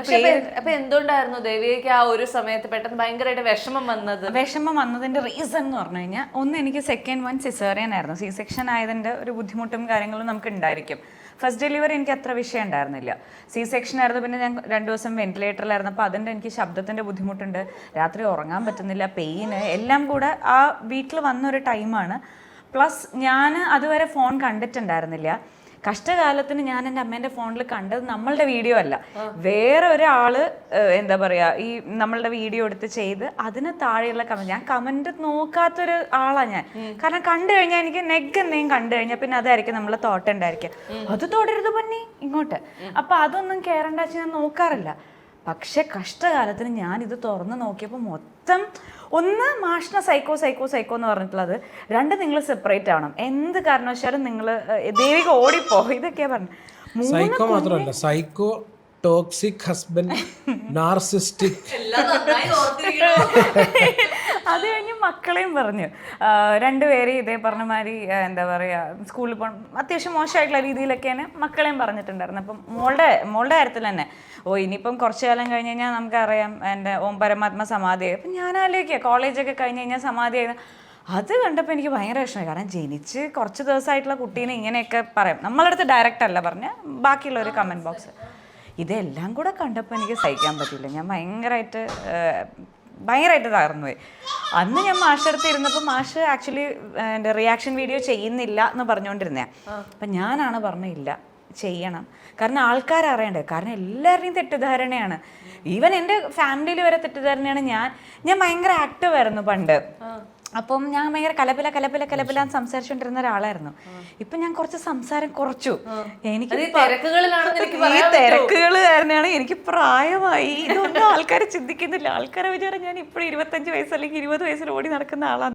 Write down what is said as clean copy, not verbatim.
പക്ഷെ അപ്പൊ എന്തുകൊണ്ടായിരുന്നു ദേവികയ്ക്ക് ആ ഒരു സമയത്ത് പെട്ടെന്ന് ഭയങ്കരമായിട്ട് വിഷമം വന്നത്? വിഷമം വന്നതിന്റെ റീസൺ എന്ന് പറഞ്ഞു കഴിഞ്ഞാൽ, ഒന്ന് എനിക്ക് സെക്കൻഡ് വൺ സിസേറിയൻ ആയിരുന്നു. സി സെക്ഷൻ ആയതിന്റെ ഒരു ബുദ്ധിമുട്ടും കാര്യങ്ങളും നമുക്ക് ഉണ്ടായിരിക്കും. ഫസ്റ്റ് ഡെലിവറി എനിക്ക് അത്ര വിഷയം ഉണ്ടായിരുന്നില്ല. സി സെക്ഷൻ ആയിരുന്നു. പിന്നെ ഞാൻ 2 ദിവസം വെന്റിലേറ്ററിലായിരുന്നു. അപ്പോൾ അതിൻ്റെ എനിക്ക് ശബ്ദത്തിൻ്റെ ബുദ്ധിമുട്ടുണ്ട്, രാത്രി ഉറങ്ങാൻ പറ്റുന്നില്ല, പെയിന് എല്ലാം കൂടെ ആ വീട്ടിൽ വന്നൊരു ടൈമാണ്. പ്ലസ് ഞാൻ അതുവരെ ഫോൺ കണ്ടിട്ടുണ്ടായിരുന്നില്ല. കഷ്ടകാലത്തിന് ഞാൻ എൻ്റെ അമ്മേൻ്റെ ഫോണിൽ കണ്ടത് നമ്മളുടെ വീഡിയോ അല്ല, വേറെ ഒരാള് എന്താ പറയുക, ഈ നമ്മളുടെ വീഡിയോ എടുത്ത് ചെയ്ത് അതിന് താഴെയുള്ള കമൻറ്റ്, ഞാൻ കമൻറ്റ് നോക്കാത്തൊരു ആളാണ് ഞാൻ. കാരണം കണ്ടു കഴിഞ്ഞാൽ എനിക്ക് നെഗ് എന്തെങ്കിലും കണ്ടു കഴിഞ്ഞാൽ പിന്നെ അതായിരിക്കും നമ്മളെ തോട്ട് ഉണ്ടായിരിക്കുക, അത് തൊടരുത് പണി ഇങ്ങോട്ട്. അപ്പം അതൊന്നും കയറേണ്ട വെച്ച് ഞാൻ നോക്കാറില്ല. പക്ഷെ കഷ്ടകാലത്തിന് ഞാനിത് തുറന്ന് നോക്കിയപ്പോൾ മൊത്തം, ഒന്ന് മാഷിനെ സൈക്കോ സൈക്കോ സൈക്കോ എന്ന് പറഞ്ഞിട്ടുള്ളത്, 2 നിങ്ങൾ സെപ്പറേറ്റ് ആവണം, എന്ത് കാരണവശാലും നിങ്ങൾ ദേവിക ഓടിപ്പോ, ഇതൊക്കെയാ പറഞ്ഞു. സൈക്കോ മാത്രമല്ല, സൈക്കോ, ടോക്സിക് ഹസ്ബൻഡ്, നാർസിസ്റ്റിക്. അത് കഴിഞ്ഞ് മക്കളെയും പറഞ്ഞു, 2 പേര് ഇതേ പറഞ്ഞ മാതിരി എന്താ പറയുക, സ്കൂളിൽ പോകണം അത്യാവശ്യം മോശമായിട്ടുള്ള രീതിയിലൊക്കെയാണ് മക്കളെയും പറഞ്ഞിട്ടുണ്ടായിരുന്നു. അപ്പം മോളുടെ കാര്യത്തിൽ തന്നെ, ഇനിയിപ്പം കുറച്ചു കാലം കഴിഞ്ഞ് കഴിഞ്ഞാൽ നമുക്കറിയാം എൻ്റെ ഓം പരമാത്മ സമാധിയായി. അപ്പം ഞാൻ ആലോചിക്കുക, കോളേജൊക്കെ കഴിഞ്ഞ് കഴിഞ്ഞാൽ സമാധിയായി. അത് കണ്ടപ്പോൾ എനിക്ക് ഭയങ്കര വിഷമമായി. കാരണം ജനിച്ച് കുറച്ച് ദിവസമായിട്ടുള്ള കുട്ടീനെ ഇങ്ങനെയൊക്കെ പറയാം, നമ്മളടുത്ത് ഡയറക്റ്റ് അല്ല പറഞ്ഞ്, ബാക്കിയുള്ള ഒരു കമൻറ്റ് ബോക്സ്, ഇതെല്ലാം കൂടെ കണ്ടപ്പോൾ എനിക്ക് സഹിക്കാൻ പറ്റില്ല. ഞാൻ ഭയങ്കരമായിട്ട് തകർന്നുപോയി. അന്ന് ഞാൻ മാഷടുത്ത് ഇരുന്നപ്പോൾ മാഷ് ആക്ച്വലി എൻ്റെ റിയാക്ഷൻ വീഡിയോ ചെയ്യുന്നില്ല എന്ന് പറഞ്ഞുകൊണ്ടിരുന്നേ. അപ്പം ഞാനാണ് പറഞ്ഞില്ല, ചെയ്യണം, കാരണം ആൾക്കാർ അറിയണ്ടേ. കാരണം എല്ലാവരുടെയും തെറ്റിദ്ധാരണയാണ്, ഈവൻ എൻ്റെ ഫാമിലിയിൽ വരെ തെറ്റിദ്ധാരണയാണ്. ഞാൻ ഭയങ്കര ആക്റ്റീവ് ആയിരുന്നു പണ്ട്. അപ്പം ഞാൻ ഭയങ്കര കലപ്പില സംസാരിച്ചുകൊണ്ടിരുന്ന ഒരാളായിരുന്നു. ഇപ്പൊ ഞാൻ കുറച്ച് സംസാരം കുറച്ചു. എനിക്ക് ഈ തിരക്കുകൾ കാരണമാണ്, എനിക്ക് പ്രായമായി. ഇതൊന്നും ആൾക്കാർ ചിന്തിക്കുന്നില്ല. ആൾക്കാരെ വിചാരം ഞാൻ ഇപ്പോഴും 25 വയസ്സ് അല്ലെങ്കിൽ 20 വയസ്സിൽ ഓടി നടക്കുന്ന ആളാണ്.